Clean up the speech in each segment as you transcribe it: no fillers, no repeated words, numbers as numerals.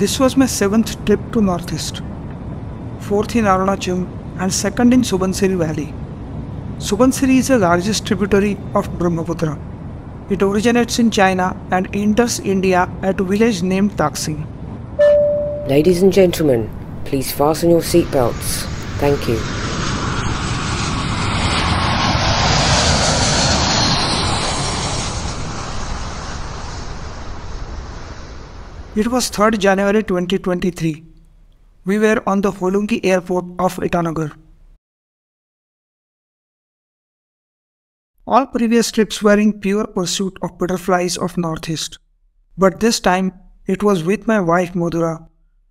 This was my 7th trip to Northeast, 4th in Arunachal and 2nd in Subansiri Valley. Subansiri is the largest tributary of Brahmaputra. It originates in China and enters India at a village named Tagin. Ladies and gentlemen, please fasten your seatbelts. Thank you. It was 3rd January 2023. We were on the Holungi airport of Itanagar. All previous trips were in pure pursuit of butterflies of Northeast. But this time, it was with my wife Madhura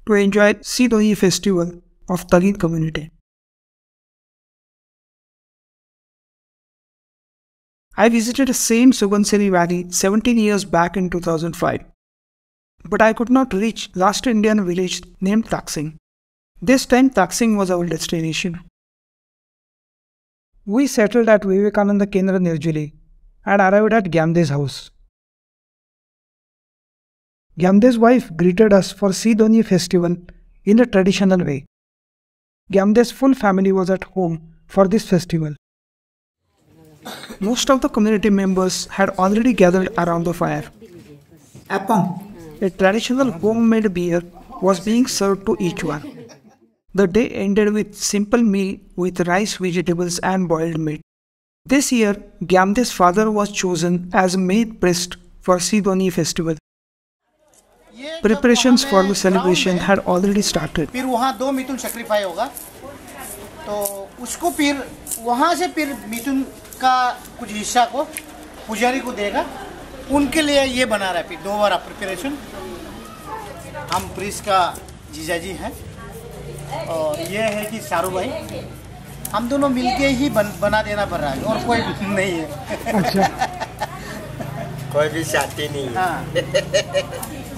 to enjoy Si Donyi festival of Tagin community. I visited the same Subansiri Valley 17 years back in 2005. But I could not reach last Indian village named Tagin. This time Tagin was our destination. We settled at Vivekananda Kendra Nirjuli and arrived at Gyamde's house. Gyamde's wife greeted us for Si Donyi festival in a traditional way. Gyamde's full family was at home for this festival. Most of the community members had already gathered around the fire. Apong, a traditional homemade beer, was being served to each one. The day ended with simple meal with rice, vegetables and boiled meat. This year, Gyamde's father was chosen as main priest for Si Donyi festival. Preparations for the celebration had already started. फिर वहाँ 2 मिथुन sacrifice होगा, तो उसको फिर वहाँ से फिर मिथुन का कुछ हिस्सा को पुजारी को देगा. उनके लिए ये बना रहा है. फिर 2 बार प्रिपरेशन. हम प्रिस्ट का जीजाजी हैं और ये है कि सारू भाई. हम दोनों मिलके ही बना देना पड़ रहा है और कोई नहीं है. अच्छा. कोई भी साथी नहीं है. हाँ.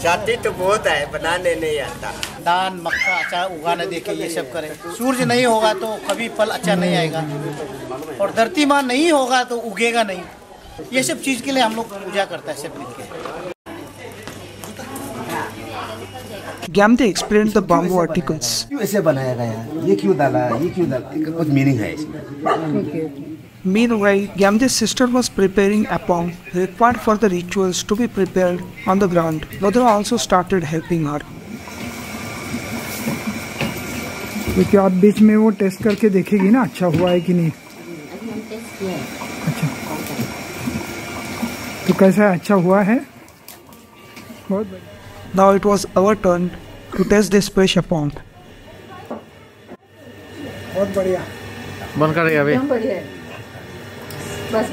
साथी तो बहुत है, बनाने नहीं आता. दान मक्का अच्छा उगाना देके ये सब करें. सूरज नहीं होगा तो कभी फल अच्छा नहीं आएगा और धरती माँ नहीं होगा तो उगेगा नहीं. ये सब चीज के लिए हम लोग पूजा करता है सब मिलके. Gyamde explained the bamboo articles. क्यों ऐसे बनाया गया? ये क्यों डाला? ये क्यों डाला? कुछ मीनिंग है इसमें. Meanwhile, Gyamde's sister was preparing apong required for the rituals to be prepared on the ground. Madhura also started helping her. तो क्या आप बीच में वो टेस्ट करके देखेगी ना अच्छा हुआ है कि नहीं? अच्छा. तो कैसा है? अच्छा हुआ है? बहुत बढ़िया. Now it was our turn to test this fresh apong. बहुत बढ़िया. बंद कर दिया अभी. बढ़िया है. बस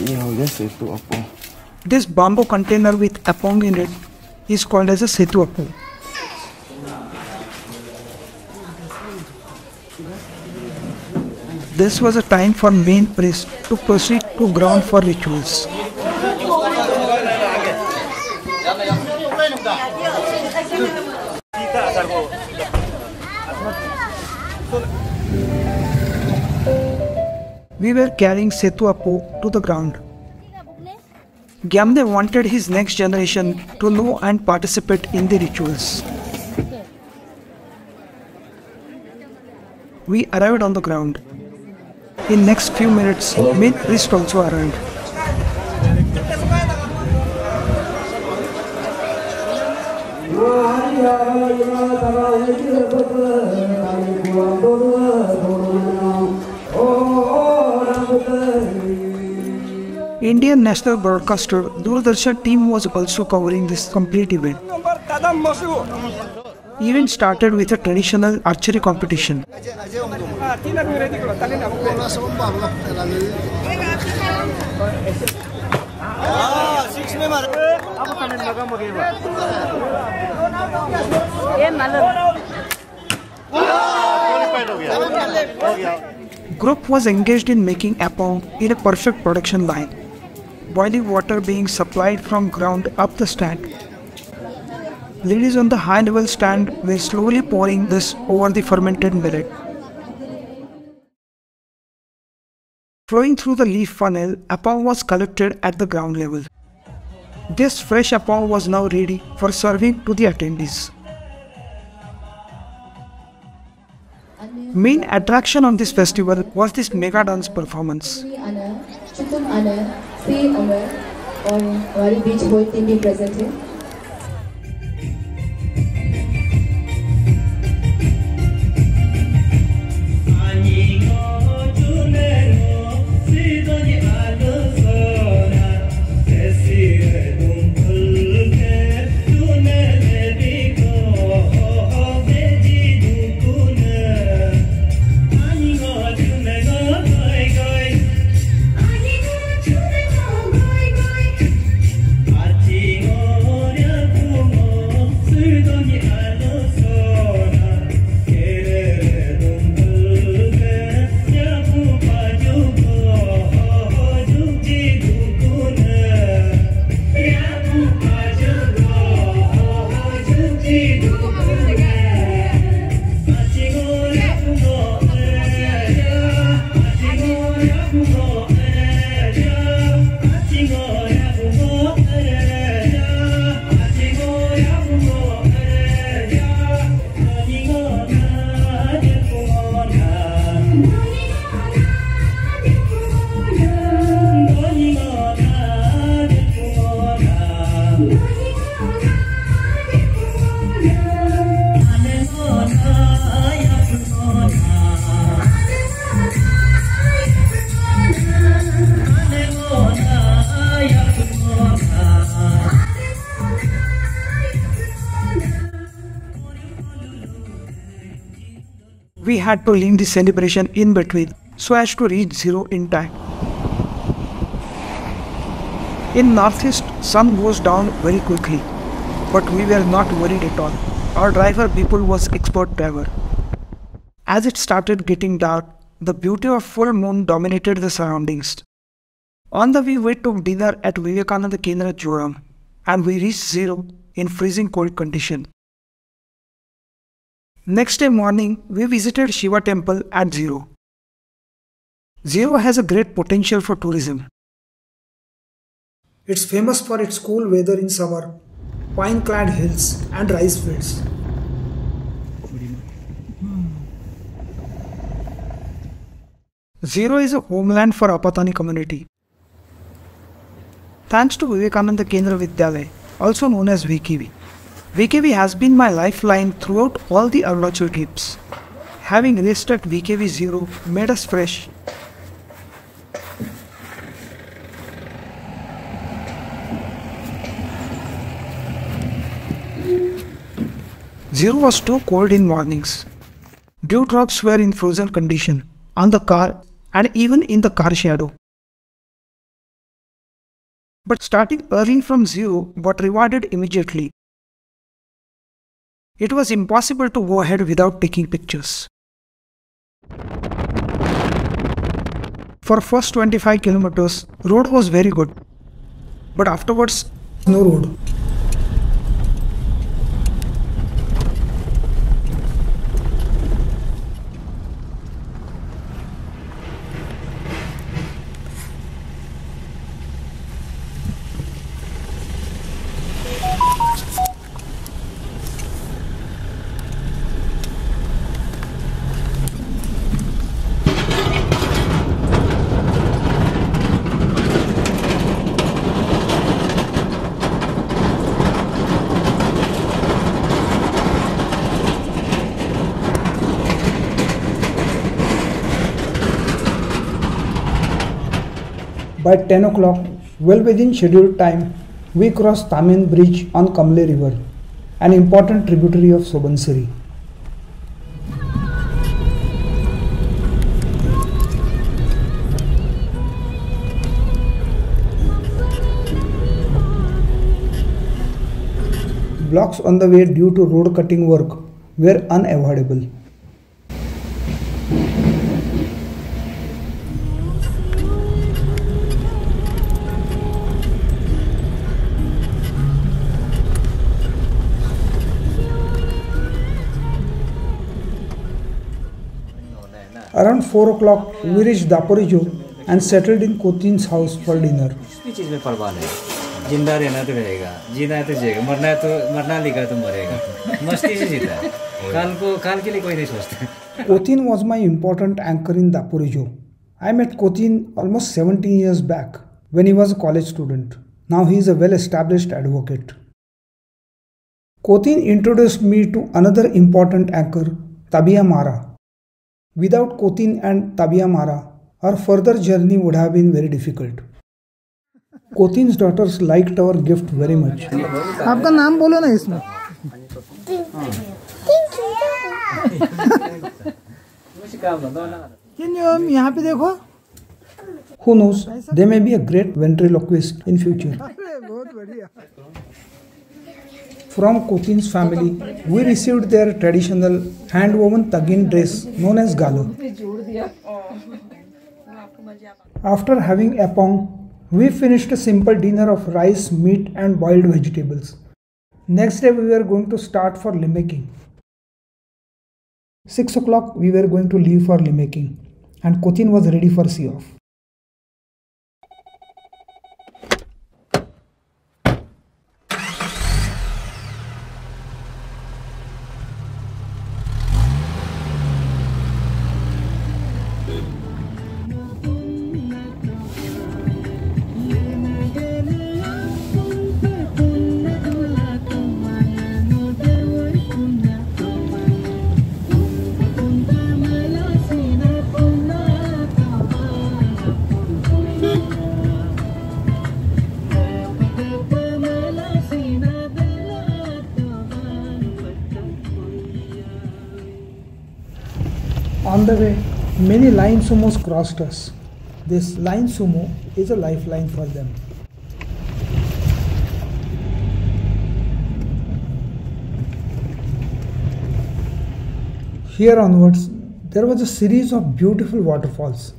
ये हो गया सेतु अपो. This bamboo container with apong in it is called as a setu apong. This was a time for main priest to proceed to ground for rituals. We were carrying Setu Apo to the ground. Gyamde wanted his next generation to know and participate in the rituals. We arrived on the ground. In next few minutes, main priest also arrived. Indian national broadcaster Doordarshan team was also covering this complete event. Event started with a traditional archery competition. Group was engaged in making apong in a perfect production line. Boiling water being supplied from ground up the stand. Ladies on the high level stand were slowly pouring this over the fermented millet. Flowing through the leaf funnel, appam was collected at the ground level. This fresh appam was now ready for serving to the attendees. Main attraction on this festival was this mega dance performance. और हमारे बीच कोई team भी present है। We had to leave the celebration in between so as to reach zero in time. In northeast, sun goes down very quickly, but we were not worried at all. Our driver people was expert driver. As it started getting dark, the beauty of full moon dominated the surroundings. On the way, we took dinner at Vivekananda Kendra Joram, and we reached zero in freezing cold condition. Next day morning, we visited Shiva Temple at Zero. Zero has a great potential for tourism. It's famous for its cool weather in summer, pine-clad hills and rice fields. Zero is a homeland for Apatani community. Thanks to Vivekananda Kendra Vidyalaya, also known as VKV. VKV has been my lifeline throughout all the Arunachal trips. Having raced at VKV 0 made us fresh. Zero was too cold in mornings. Dewdrops were in frozen condition on the car and even in the car shadow. But starting early from Zero got rewarded immediately. It was impossible to go ahead without taking pictures. For first 25 kilometers, road was very good. But afterwards, no road. By 10 o'clock, well within scheduled time, we crossed Tagin bridge on Kamle river, an important tributary of Subansiri. Blocks on the way due to road cutting work were unavoidable. Around 4 o'clock, we reached Daporijo and settled in Kotin's house for dinner. किसी चीज़ में परवाह नहीं, जिंदा रहना तो रहेगा, जीना है तो जिएगा, मरना है तो मरना लिखा तो मरेगा, मस्ती से जीता है, काल के लिए कोई नहीं सोचता। Kotin was my important anchor in Dapurijo. I met Kotin almost 17 years back when he was a college student. Now he is a well-established advocate. Kotin introduced me to another important anchor, Tabia Mara. Without Kotin and Tabia Mara, our further journey would have been very difficult. Kotin's daughters liked our gift very much. आपका नाम बोलो ना इसमें। यहाँ पे देखो। Who knows, they may be a great ventriloquist in future. बहुत बढ़िया। From Kotin's family, we received their traditional hand-woven Tagin dress known as galo. After having appong, we finished a simple dinner of rice, meat and boiled vegetables. Next day we were going to start for limaking. 6 o'clock we were going to leave for limaking and Kotin was ready for see-off. On the way, many line sumos crossed us. This line sumo is a lifeline for them. Here onwards, there was a series of beautiful waterfalls.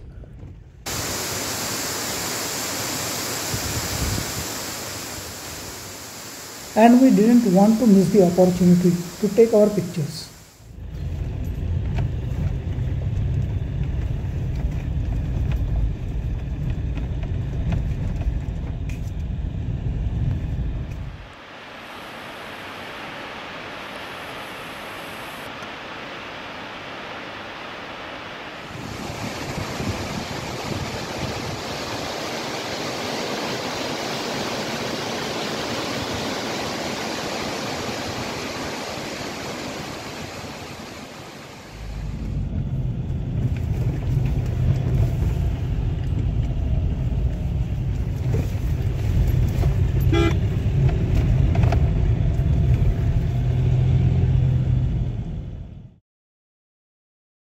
And we didn't want to miss the opportunity to take our pictures.